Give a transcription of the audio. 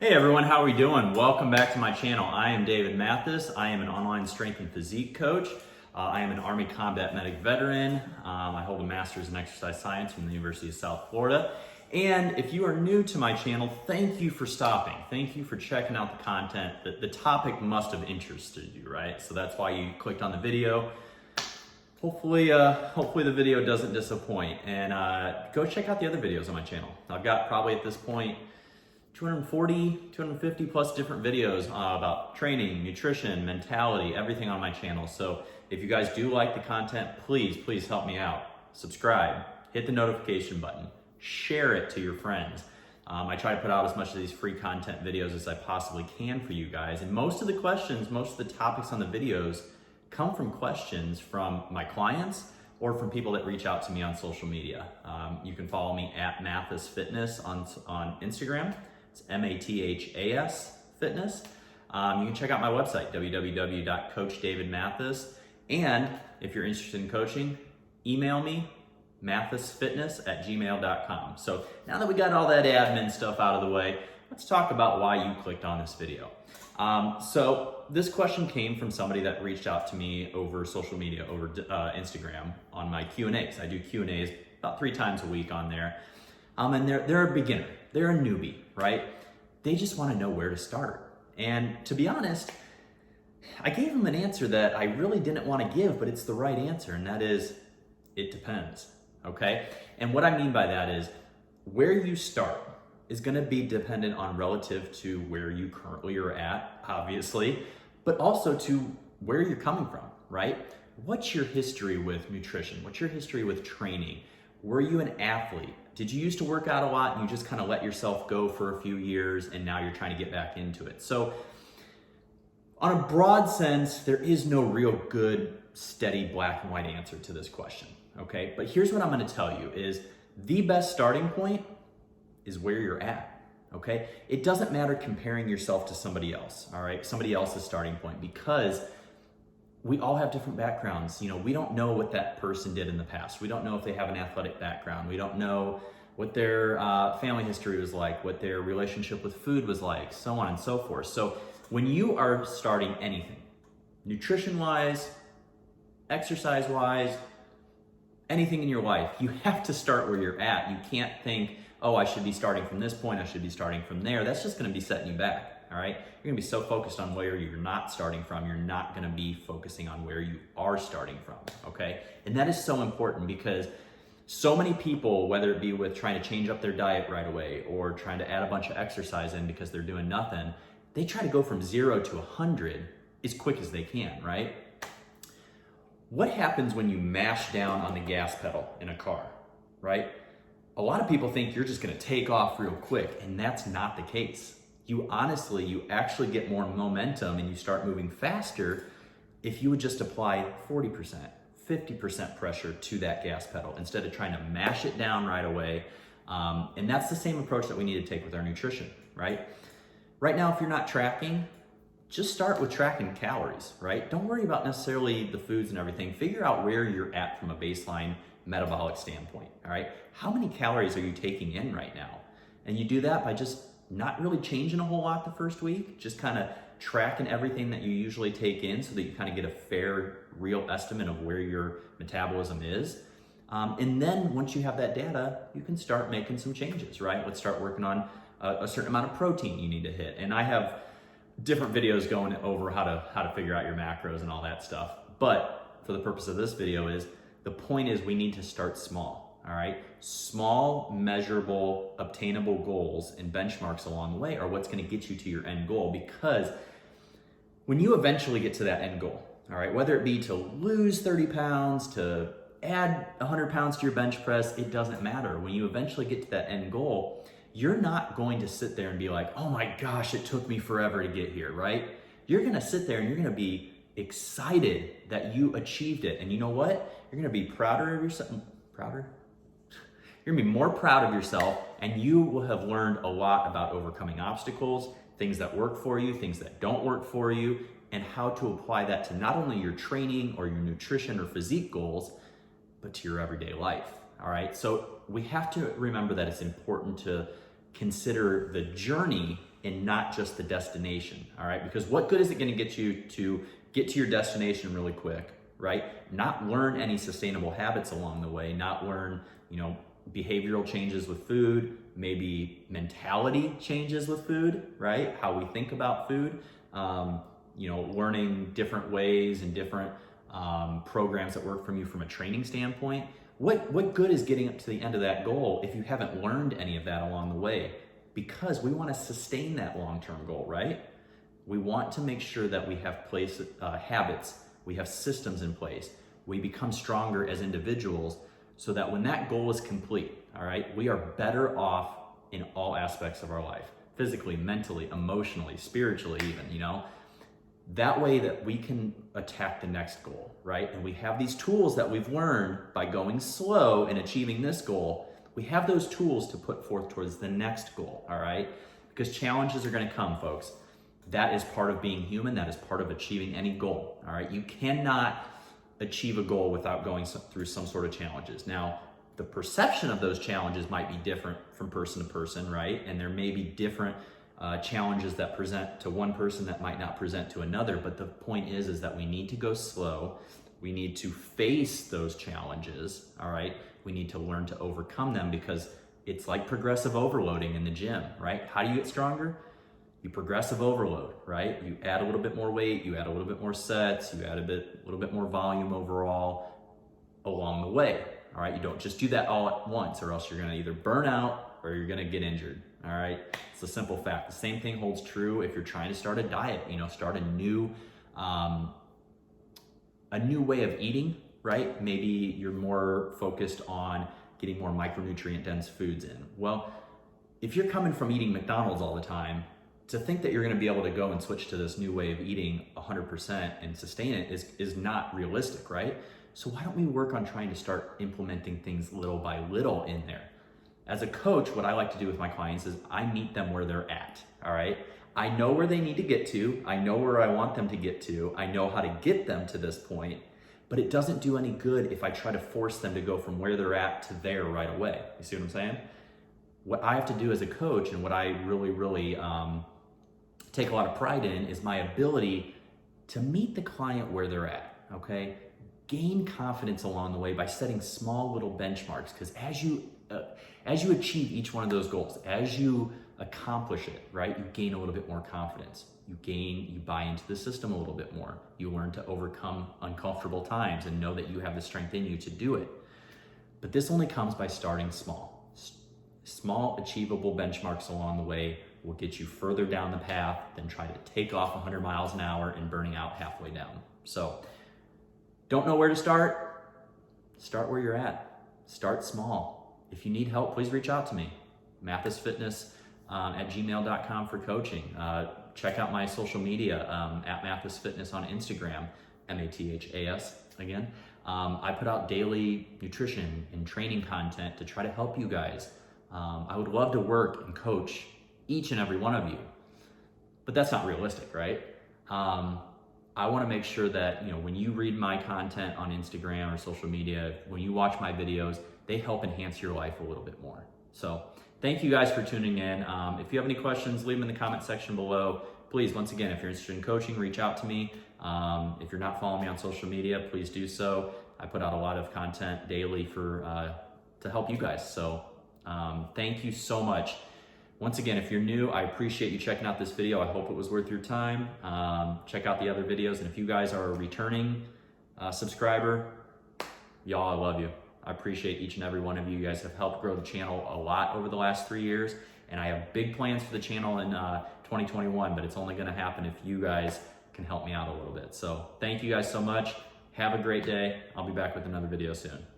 Hey everyone, how are we doing? Welcome back to my channel. I am David Mathis. I am an online strength and physique coach. I am an Army combat medic veteran. I hold a master's in exercise science from the University of South Florida. And if you are new to my channel, thank you for stopping. Thank you for checking out the content. The topic must have interested you, right? So that's why you clicked on the video. Hopefully the video doesn't disappoint. And go check out the other videos on my channel. I've got probably at this point 240, 250 plus different videos about training, nutrition, mentality, everything on my channel. So if you guys do like the content, please help me out. Subscribe, hit the notification button, share it to your friends. I try to put out as much of these free content videos as I possibly can for you guys. And most of the questions, most of the topics on the videos come from questions from my clients or from people that reach out to me on social media. You can follow me at mathasfitness on Instagram. It's MATHAS Fitness. You can check out my website, www.coachdavidmathis. And if you're interested in coaching, email me, mathasfitness@gmail.com. So now that we got all that admin stuff out of the way, let's talk about why you clicked on this video. So this question came from somebody that reached out to me over social media, over Instagram on my Q&As. I do Q&As about 3 times a week on there. And they're a beginner, they're a newbie, right? They just want to know where to start. And to be honest, I gave them an answer that I really didn't want to give, but it's the right answer, and that is, it depends, okay? And what I mean by that is, where you start is going to be dependent on relative to where you currently are at, obviously, but also to where you're coming from, right? What's your history with nutrition? What's your history with training? Were you an athlete? Did you used to work out a lot and you just kind of let yourself go for a few years and now you're trying to get back into it? So on a broad sense, there is no real good, steady black and white answer to this question, okay? But here's what I'm gonna tell you is the best starting point is where you're at, okay? It doesn't matter comparing yourself to somebody else, all right? Somebody else's starting point, because we all have different backgrounds. You know, we don't know what that person did in the past. We don't know if they have an athletic background. We don't know what their family history was like, what their relationship with food was like, so on and so forth. So when you are starting anything, nutrition-wise, exercise-wise, anything in your life, you have to start where you're at. You can't think, oh, I should be starting from this point, I should be starting from there. That's just gonna be setting you back. All right, you're gonna be so focused on where you're not starting from, you're not gonna be focusing on where you are starting from, okay? And that is so important, because so many people, whether it be with trying to change up their diet right away or trying to add a bunch of exercise in because they're doing nothing, they try to go from 0 to 100 as quick as they can, right? What happens when you mash down on the gas pedal in a car, right? A lot of people think you're just gonna take off real quick, and that's not the case. You actually get more momentum and you start moving faster if you would just apply 40%, 50% pressure to that gas pedal instead of trying to mash it down right away. And that's the same approach that we need to take with our nutrition, right? Right now, if you're not tracking, just start with tracking calories, right? Don't worry about necessarily the foods and everything. Figure out where you're at from a baseline metabolic standpoint, all right? How many calories are you taking in right now? And you do that by just not really changing a whole lot the first week, just kind of tracking everything that you usually take in so that you kind of get a fair, real estimate of where your metabolism is. And then once you have that data, you can start making some changes, right? Let's start working on a certain amount of protein you need to hit. And I have different videos going over how to figure out your macros and all that stuff. But for the purpose of this video the point is we need to start small. All right, small, measurable, obtainable goals and benchmarks along the way are what's going to get you to your end goal, because when you eventually get to that end goal, all right, whether it be to lose 30 pounds, to add 100 pounds to your bench press, it doesn't matter. When you eventually get to that end goal, you're not going to sit there and be like, oh my gosh, it took me forever to get here, right? You're going to sit there and you're going to be excited that you achieved it. And you know what? You're going to be prouder of yourself. You're gonna be more proud of yourself, and you will have learned a lot about overcoming obstacles, things that work for you, things that don't work for you, and how to apply that to not only your training or your nutrition or physique goals, but to your everyday life, all right? So we have to remember that it's important to consider the journey and not just the destination, all right? Because what good is it gonna get you to get to your destination really quick, right? Not learn any sustainable habits along the way, not learn, behavioral changes with food, maybe mentality changes with food, right? How we think about food, learning different ways and different programs that work from you from a training standpoint. What good is getting up to the end of that goal if you haven't learned any of that along the way? Because we want to sustain that long-term goal, right? We want to make sure that we have habits, we have systems in place, we become stronger as individuals so that when that goal is complete, all right, we are better off in all aspects of our life, physically, mentally, emotionally, spiritually even, That way that we can attack the next goal, right? And we have these tools that we've learned by going slow and achieving this goal. We have those tools to put forth towards the next goal, all right? Because challenges are gonna come, folks. That is part of being human. That is part of achieving any goal, all right? You cannot achieve a goal without going through some sort of challenges. Now, the perception of those challenges might be different from person to person, right? And there may be different challenges that present to one person that might not present to another. But the point is that we need to go slow. We need to face those challenges, all right? We need to learn to overcome them because it's like progressive overloading in the gym, right? How do you get stronger? You progressive overload, right? You add a little bit more weight, you add a little bit more sets, you add a little bit more volume overall along the way, all right? You don't just do that all at once or else you're gonna either burn out or you're gonna get injured, all right? It's a simple fact. The same thing holds true if you're trying to start a diet, start a new way of eating, right? Maybe you're more focused on getting more micronutrient dense foods in. Well, if you're coming from eating McDonald's all the time, to think that you're gonna be able to go and switch to this new way of eating 100% and sustain it is not realistic, right? So why don't we work on trying to start implementing things little by little in there? As a coach, what I like to do with my clients is I meet them where they're at, all right? I know where they need to get to. I know where I want them to get to. I know how to get them to this point, but it doesn't do any good if I try to force them to go from where they're at to there right away. You see what I'm saying? What I have to do as a coach and what I really take a lot of pride in is my ability to meet the client where they're at, okay? Gain confidence along the way by setting small little benchmarks, because as you achieve each one of those goals, as you accomplish it, right, you gain a little bit more confidence. You buy into the system a little bit more. You learn to overcome uncomfortable times and know that you have the strength in you to do it. But this only comes by starting small. Small achievable benchmarks along the way will get you further down the path than try to take off 100 miles an hour and burning out halfway down. So, don't know where to start? Start where you're at. Start small. If you need help, please reach out to me. mathasfitness at gmail.com for coaching. Check out my social media at mathasfitness on Instagram, MATHAS again. I put out daily nutrition and training content to try to help you guys. I would love to work and coach each and every one of you, but that's not realistic, right? I want to make sure that, when you read my content on Instagram or social media, when you watch my videos, they help enhance your life a little bit more. So thank you guys for tuning in. If you have any questions, leave them in the comment section below. Please, once again, if you're interested in coaching, reach out to me. If you're not following me on social media, please do so. I put out a lot of content daily to help you guys. So thank you so much. Once again, if you're new, I appreciate you checking out this video. I hope it was worth your time. Check out the other videos. And if you guys are a returning subscriber, y'all, I love you. I appreciate each and every one of you. You guys have helped grow the channel a lot over the last 3 years. And I have big plans for the channel in 2021, but it's only gonna happen if you guys can help me out a little bit. So thank you guys so much. Have a great day. I'll be back with another video soon.